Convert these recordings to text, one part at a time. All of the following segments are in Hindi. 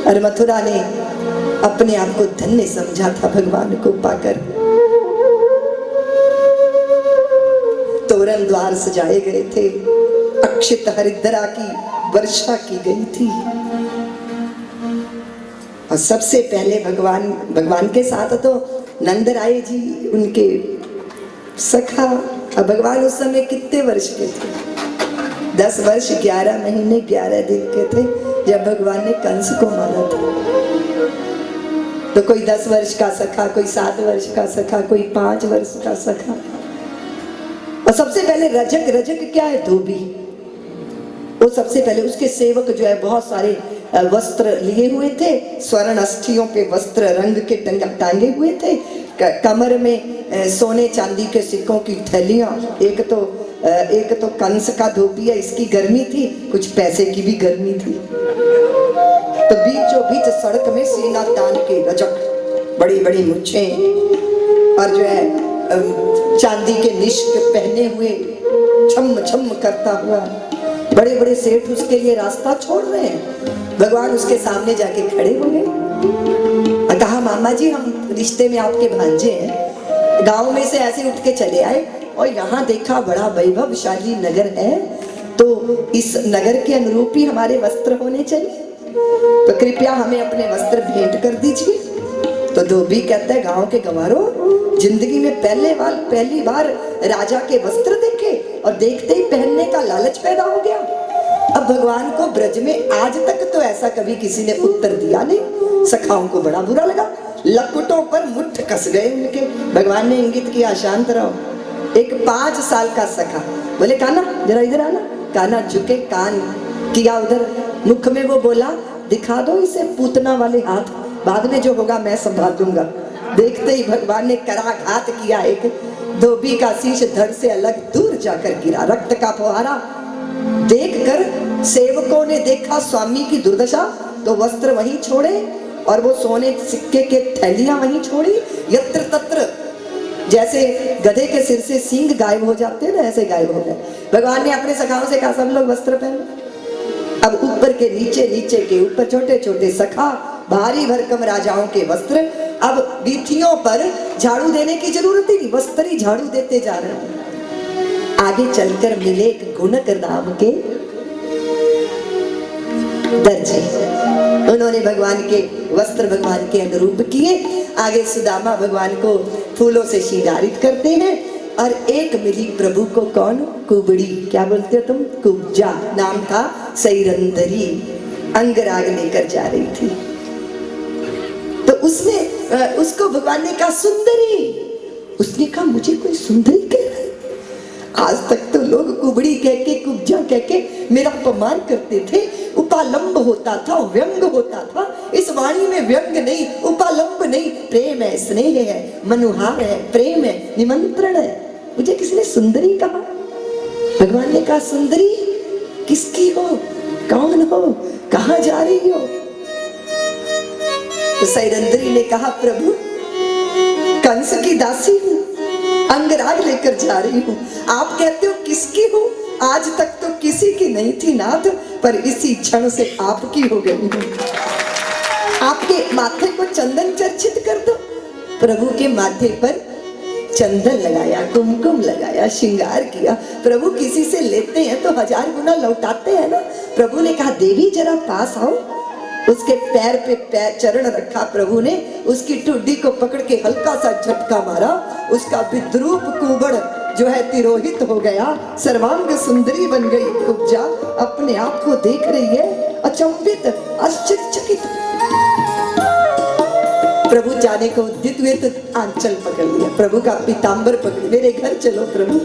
और मथुरा ने अपने आप को धन्य समझा था भगवान को पाकर। तोरण द्वार सजाए गए थे, अक्षित हरिद्रा की वर्षा की गई थी। और सबसे पहले भगवान के साथ तो नंदराय जी उनके सखा। अब भगवान उस समय कितने वर्ष के थे? 10 वर्ष 11 महीने 11 दिन के थे जब भगवान ने कंस को मारा था। तो कोई 10 वर्ष का सखा, कोई 7 वर्ष का सखा, कोई 5 वर्ष का सखा। और सबसे पहले रजक क्या है? धोबी। वो सबसे पहले उसके सेवक जो है बहुत सारे वस्त्र लिए हुए थे, स्वर्ण अस्थियों पे वस्त्र रंग के टांगे हुए थे, कमर में सोने चांदी के सिक्कों की थैलियां। एक तो कंस का धोबी है, इसकी गर्मी थी, कुछ पैसे की भी गर्मी थी। तो बीचों बीच सड़क में सीना तान के रजक, बड़ी बड़ी मूछें और जो है चांदी के निष्क पहने हुए, छम छम करता हुआ, बड़े बड़े सेठ उसके लिए रास्ता छोड़ रहे हैं। भगवान उसके सामने जाके खड़े हो गए, कहा मामा जी हम रिश्ते में आपके भांजे हैं, गांव में से ऐसे उठ के चले आए और यहाँ देखा बड़ा वैभवशाली नगर है, तो इस नगर के अनुरूप ही हमारे वस्त्र होने चाहिए, तो कृपया हमें अपने वस्त्र भेंट कर दीजिए। तो धोबी कहता है गांव के गंवारों, जिंदगी में पहली बार राजा के वस्त्र देखे और देखते ही पहनने का लालच पैदा हो गया। अब भगवान को ब्रज में आज तक तो ऐसा कभी किसी ने उत्तर दिया नहीं। सखाओं को बड़ा बुरा लगा, लकुटों पर मुट्ठ कस गए उनके। भगवान ने इंगित किया शांत रहो। एक 5 साल का सखा बोले कान्हा जरा इधर आना। कान्हा झुके, कान किया उधर, मुख में वो बोला दिखा दो इसे पूतना वाले हाथ, बाद में जो होगा मैं संभाल दूंगा। देखते ही भगवान ने कराघात किया, एक धोबी का शीश धड़ से अलग दूर जाकर गिरा, रक्त का फुहारा देखकर सेवकों ने देखा स्वामी की दुर्दशा, तो वस्त्र वहीं छोड़े और वो सोने सिक्के के थैलियां वहीं छोड़ी। यत्र तत्र जैसे गधे के सिर से सींग गायब हो जाते हैं ना, ऐसे गायब हो गए। भगवान ने अपने सखाओं से कहा सब लोग वस्त्र पहनो। अब ऊपर के नीचे, नीचे के ऊपर, छोटे छोटे सखा, भारी भरकम राजाओं के वस्त्र। अब बीथियों पर झाड़ू देने की जरूरत ही नहीं, वस्त्र ही झाड़ू देते जा रहे हैं। आगे चलकर मिले एक गुणक नाम के दर्जी, उन्होंने भगवान के वस्त्र भगवान के अनुरूप किए। आगे सुदामा भगवान को फूलों से श्रृंगारित करते हैं। और एक मिली प्रभु को, कौन? कुबड़ी, क्या बोलते हो तुम? कुब्जा नाम था, सैरंधरी अंगराग लेकर जा रही थी। तो उसको भगवान ने कहा सुंदरी। उसने कहा मुझे कोई सुंदरी कह रहा है? आज तक तो लोग कुबड़ी कह के, कुब्जा कह के मेरा अपमान करते थे, उपालंब होता था, व्यंग होता था। इस वाणी में व्यंग नहीं, उपालंब नहीं, प्रेम है, स्नेह है, मनुहार है, प्रेम है, निमंत्रण है। मुझे किसने सुंदरी कहा? भगवान ने कहा सुंदरी किसकी हो, कौन हो, कहाँ जा रही हो? तो सैरंधरी ने कहा प्रभु कंस की दासी हूँ, अंगराग लेकर जा रही हूँ। आप कहते हो किसकी हूँ? आज तक तो किसी की नहीं थी नाथ, पर इसी क्षण से आपकी हो गई हूँ। आपके माथे को चंदन चर्चित कर दो। प्रभु के माथे पर चंदन लगाया, कुमकुम लगाया, श्रृंगार किया। प्रभु किसी से लेते हैं तो 1000 गुना लौटाते हैं ना। प्रभु ने कहा देवी जरा पास आओ। उसके पैर पे चरण रखा प्रभु ने, उसकी ठुड्डी को पकड़ के हल्का सा झटका मारा। उसका विद्रूप कुबड़ जो है तिरोहित हो गया, सर्वांग सुंदरी बन गई। कुब्जा अपने आप को देख रही है, अचंभित, आश्चर्यचकित। प्रभु जाने को उद्यत हुए तो आंचल पकड़ लिया, प्रभु का पीतांबर पकड़, मेरे घर चलो प्रभु।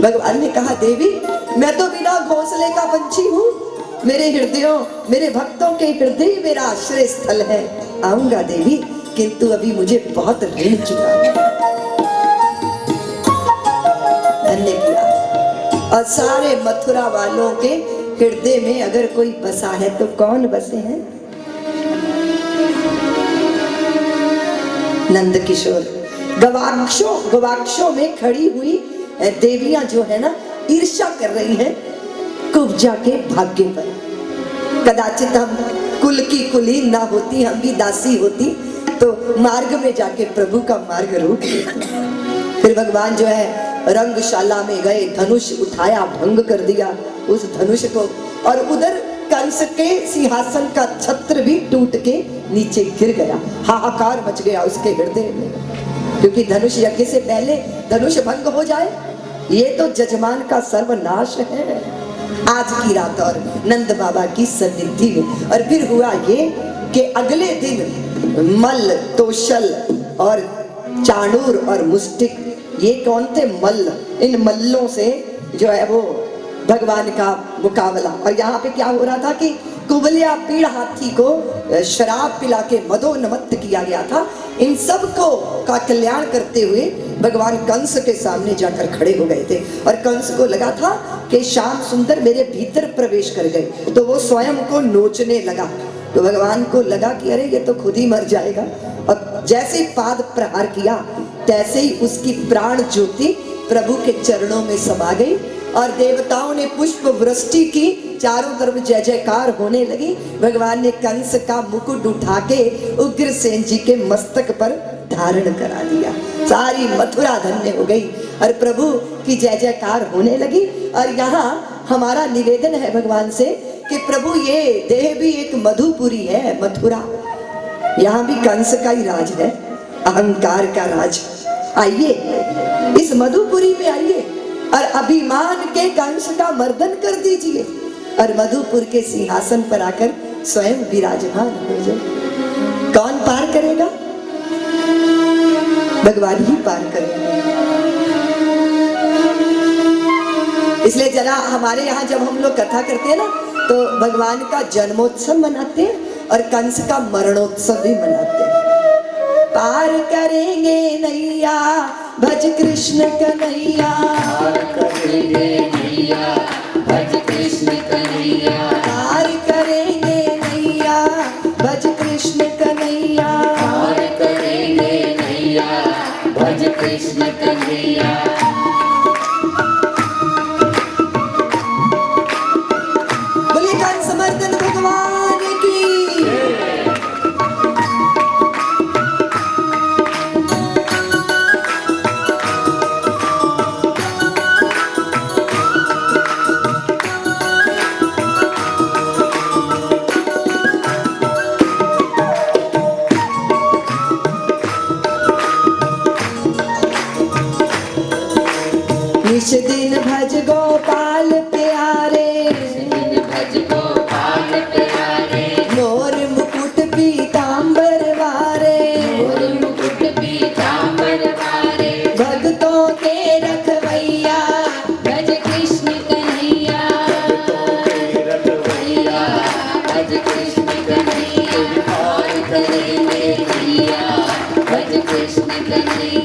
भगवान ने कहा देवी मैं तो बिना घोंसले का पंछी हूँ, मेरे हृदयों, मेरे भक्तों के हृदय मेरा आश्रय स्थल है। आऊंगा देवी, किंतु अभी मुझे बहुत ऋण चुका है। धन्य किया। और सारे मथुरा वालों के हृदय में अगर कोई बसा है तो कौन बसे हैं? नंद किशोर। गवाक्षों में खड़ी हुई देवियां जो है ना, ईर्ष्या कर रही हैं कुब्जा के भाग्य पर। कदाचित हम कुल की कुलीन ना होती, हम भी दासी होती तो मार्ग में जाके प्रभु का मार्ग रोक लेते। फिर भगवान जो है रंगशाला में गए, धनुष उठाया, भंग कर दिया उस धनुष को, और उधर कंस के सिंहासन का छत्र भी टूट के नीचे गिर गया। हाहाकार मच गया उसके हृदय में, क्योंकि धनुष यज्ञ से पहले धनुष भंग हो जाए ये तो जजमान का सर्वनाश है। आज की रात और नंद बाबा की सन्निधि में, और फिर हुआ ये कि अगले दिन मल्ल, तोशल और चाणूर और मुष्टिक, ये कौन थे? मल्ल। इन मल्लों से जो है वो भगवान का मुकाबला। और यहाँ पे क्या हो रहा था कि कुबलिया पीड़ हाथी को शराब पिला के मदोन्मत्त किया गया था। इन सब को का कल्याण करते हुए भगवान कंस के सामने जाकर खड़े हो गए थे, और कंस को लगा था कि श्याम सुंदर मेरे भीतर प्रवेश कर गए, तो वो स्वयं को नोचने लगा। तो भगवान को लगा कि अरे ये तो खुद ही मर जाएगा, और जैसे ही पाद प्रहार किया तैसे ही उसकी प्राण ज्योति प्रभु के चरणों में समा गई, और देवताओं ने पुष्प वृष्टि की, चारों तरफ जय जयकार होने लगी। भगवान ने कंस का मुकुट उठा के उग्रसेन जी के मस्तक पर धारण करा दिया। सारी मथुरा धन्य हो गई और प्रभु की जय जयकार होने लगी। और यहाँ हमारा निवेदन है भगवान से कि प्रभु ये देह भी एक मधुपुरी है, मथुरा, यहाँ भी कंस का ही राज है, अहंकार का राज। आइए इस मधुपुरी में आइए और अभिमान के कंस का मर्दन कर दीजिए, और मधुपुर के सिंहासन पर आकर स्वयं विराजमान हो जाए। कौन पार करेगा? भगवान ही पार करेगा। इसलिए जरा हमारे यहाँ जब हम लोग कथा करते हैं ना, तो भगवान का जन्मोत्सव मनाते हैं और कंस का मरणोत्सव भी मनाते हैं। पार करेंगे नैया भज कृष्ण कन्हैया, पार करेंगे नैया भज कृष्ण कन्हैया, पार करेंगे नैया भज कृष्ण कन्हैया, पार करेंगे नैया भज कृष्ण कन्हैया। बोलिए कंस मर्दन भगवान की। निश दिन भज गोपाल प्यारे, भज गोपाल प्यारे, मोर मुकुट पीतांबर वारे, मोर मुकुट पीतांबर वारे, भक्तों के रखवैया, भज कृष्ण कन्हैया, रखवैया भज कृष्ण कन्हैया, पार करेंगे नैया भज कृष्ण कन्हैया।